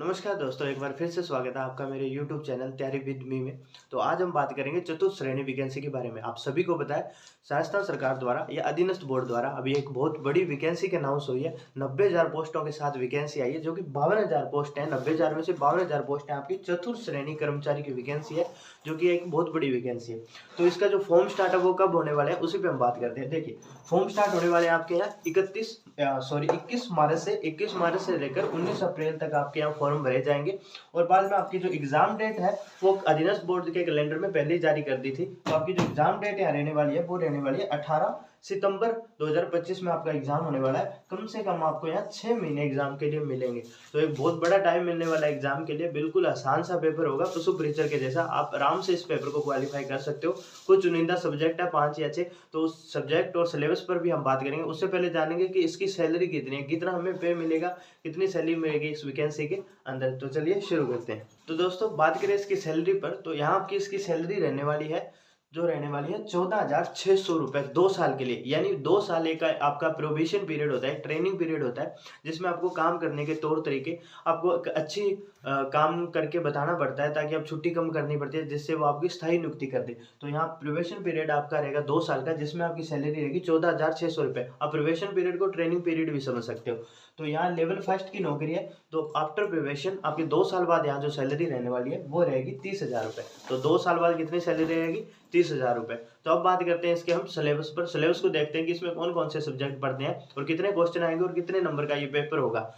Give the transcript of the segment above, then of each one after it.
नमस्कार दोस्तों, एक बार फिर से स्वागत है आपका मेरे YouTube चैनल तैयारी विद मी में। तो आज हम बात करेंगे चतुर्थ श्रेणी वैकेंसी के बारे में। आप सभी को पता है, राजस्थान सरकार द्वारा या अधीनस्थ बोर्ड द्वारा अभी एक बहुत बड़ी वैकेंसी के अनाउंस हुई है। 90,000 पोस्टों के साथ वैकेंसी आई है, जो कि 52,000 पोस्ट है। 90,000 में से 52,000 पोस्ट है आपकी चतुर्थ श्रेणी कर्मचारी की वैकेंसी है, जो कि एक बहुत बड़ी वैकेंसी है। तो इसका जो फॉर्म स्टार्ट है वो कब होने वाले हैं, उसी पे हम बात करते हैं। देखिए, फॉर्म स्टार्ट होने वाले हैं आपके यहाँ 21 मार्च से लेकर 19 अप्रैल तक आपके यहाँ फॉर्म भरे जाएंगे। और बाद में आपकी जो एग्जाम डेट है वो अधीनस्थ बोर्ड के कैलेंडर में पहले ही जारी कर दी थी। तो आपकी जो एग्जाम डेट यहाँ रहने वाली है वो रहने वाली है 18 सितंबर 2025 में आपका एग्जाम होने वाला है। कम से कम आपको यहाँ 6 महीने एग्जाम के लिए मिलेंगे। तो एक बहुत बड़ा टाइम मिलने वाला है एग्जाम के लिए। बिल्कुल आसान सा पेपर होगा, पशु परीक्षर के जैसा। आप आराम से इस पेपर को क्वालिफाई कर सकते हो। कुछ चुनिंदा सब्जेक्ट है 5 या 6, तो उस सब्जेक्ट और सिलेबस पर भी हम बात करेंगे। उससे पहले जानेंगे कि इसकी सैलरी कितनी है, कितना हमें पे मिलेगा, कितनी सैलरी मिलेगी इस वैकेंसी के अंदर। तो चलिए शुरू करते हैं। तो दोस्तों, बात करें इसकी सैलरी पर, तो यहाँ आपकी इसकी सैलरी रहने वाली है 14,600 रुपए 2 साल के लिए। यानी 2 साल का आपका प्रोबेशन पीरियड होता है, ट्रेनिंग पीरियड होता है, जिसमें आपको काम करने के तौर तरीके, आपको एक अच्छी काम करके बताना पड़ता है, ताकि आप छुट्टी कम करनी पड़ती है, जिससे वो आपकी स्थायी नियुक्ति कर दे। तो यहाँ प्रोबेशन पीरियड आपका रहेगा 2 साल का, जिसमें आपकी सैलरी रहेगी 14,600 रुपए। आप प्रोबेशन पीरियड को ट्रेनिंग पीरियड भी समझ सकते हो। तो यहाँ लेवल फर्स्ट की नौकरी है, तो आफ्टर प्रोबेशन आपके 2 साल बाद यहाँ जो सैलरी रहने वाली है वो रहेगी 30,000 रुपए। तो 2 साल बाद कितनी सैलरी रहेगी? 30,000 रुपए। तो अब बात करते हैं इसके हम सिलेबस पर। सिलेबस को देखते हैं कि इसमें कौन कौन से सब्जेक्ट पढ़ने हैं और कितने क्वेश्चन आएंगे और कितने नंबर का ये पेपर होगा।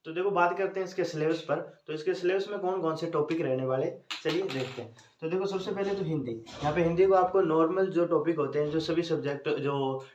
तो देखो, बात करते हैं इसके सिलेबस पर। तो इसके सिलेबस में कौन कौन से टॉपिक रहने वाले, चलिए देखते हैं। तो देखो, सबसे पहले तो हिंदी। यहाँ पे हिंदी को आपको नॉर्मल जो टॉपिक होते हैं, जो सभी सब्जेक्ट जो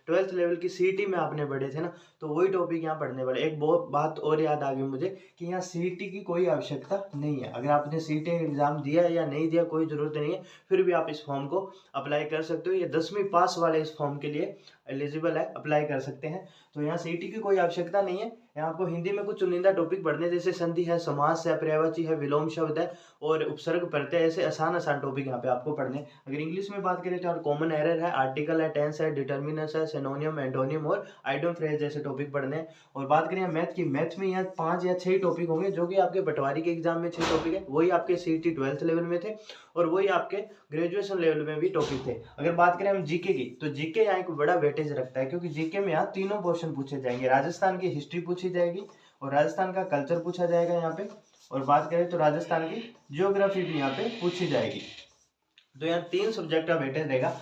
12th लेवल की सीईटी में आपने पढ़े थे ना, तो वही टॉपिक यहाँ पढ़ने वाले। एक बहुत बात और याद आ गई मुझे कि यहाँ सीईटी की कोई आवश्यकता नहीं है। अगर आपने सीईटी एग्जाम दिया या नहीं दिया, कोई जरूरत नहीं है, फिर भी आप इस फॉर्म को अप्लाई कर सकते हो। ये 10वीं पास वाले इस फॉर्म के लिए एलिजिबल है, अप्लाई कर सकते हैं। तो यहाँ सीईटी की कोई आवश्यकता नहीं है। यहाँ आपको हिंदी में कुछ चुनिंदा टॉपिक पढ़ने, जैसे संधि है, समास है, पर्यायवाची है, विलोम शब्द है और उपसर्ग प्रत्यय, ऐसे आसान टॉपिक यहाँ पे आपको पढ़ने। अगर इंग्लिश में बात करें तो कॉमन एरर है, आर्टिकल है, टेंस है, डिटर्मिनस है, सिनोनियम, एंटोनियम और आइडम फ्रेज जैसे टॉपिक पढ़ने। और बात करें मैथ की, मैथ में यहाँ 5 या 6 टॉपिक होंगे, जो कि आपके पटवारी के एग्जाम में 6 टॉपिक है, वही आपके सीईटी 12th लेवल में थे और वही आपके ग्रेजुएशन लेवल में भी टॉपिक थे। अगर बात करें हम जीके की, तो जीके यहाँ एक बड़ा वेटेज रखता है, क्योंकि जीके में यहाँ तीनों क्वेश्चन पूछे जाएंगे। राजस्थान की हिस्ट्री पूछी जाएगी और राजस्थान का कल्चर पूछा जाएगा यहाँ पे। और बात करें तो राजस्थान की ज्योग्राफी भी यहाँ पे पूछी जाएगी। तो यहाँ 3 सब्जेक्ट का वेटेज रहेगा।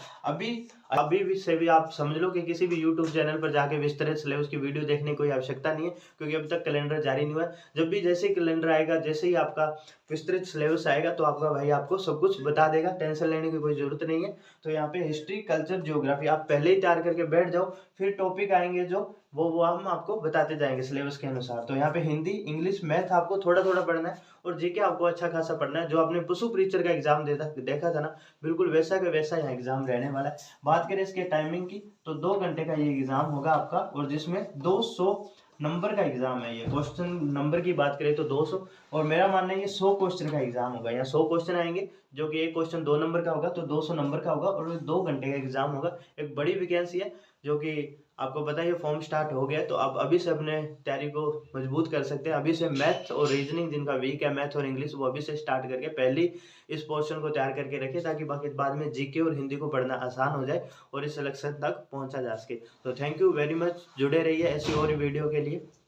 अभी भी से भी आप समझ लो कि किसी भी यूट्यूब चैनल पर जाके विस्तृत सिलेबस की वीडियो देखने की कोई आवश्यकता नहीं है, क्योंकि अभी तक कैलेंडर जारी नहीं हुआ है। जब भी जैसे ही कैलेंडर आएगा, जैसे ही आपका विस्तृत सिलेबस आएगा, तो आपका भाई आपको सब कुछ बता देगा। टेंशन लेने की कोई जरूरत नहीं है। तो यहाँ पे हिस्ट्री, कल्चर, ज्योग्राफी आप पहले ही तैयार करके बैठ जाओ, फिर टॉपिक आएंगे जो वो हम आपको बताते जाएंगे सिलेबस के अनुसार। तो यहाँ पे हिंदी, इंग्लिश, मैथ आपको थोड़ा थोड़ा पढ़ना है और जीके आपको अच्छा खासा पढ़ना है। जो आपने पशु परीक्षर का एग्जाम देखा था ना, बिल्कुल वैसा का वैसा यहाँ एग्जाम रहने वाला है। बात करें इसके टाइमिंग की, तो 2 घंटे का ये एग्जाम होगा आपका, और जिसमें 200 नंबर का एग्जाम है। ये क्वेश्चन नंबर की बात करें तो 200, और मेरा मानना है ये 100 क्वेश्चन का एग्जाम होगा। यहाँ 100 क्वेश्चन आएंगे, जो कि एक क्वेश्चन 2 नंबर का होगा, तो 200 नंबर का होगा और 2 घंटे का एग्जाम होगा। एक बड़ी वैकेंसी है, जो कि आपको पता है ये फॉर्म स्टार्ट हो गया है। तो आप अभी से अपने तैयारी को मजबूत कर सकते हैं। अभी से मैथ और रीजनिंग, जिनका वीक है मैथ और इंग्लिश, वो अभी से स्टार्ट करके पहले इस पोर्शन को तैयार करके रखें, ताकि बाकी बाद में जीके और हिंदी को पढ़ना आसान हो जाए और इस सिलेक्शन तक पहुंचा जा सके। तो थैंक यू वेरी मच, जुड़े रहिए ऐसी और वीडियो के लिए।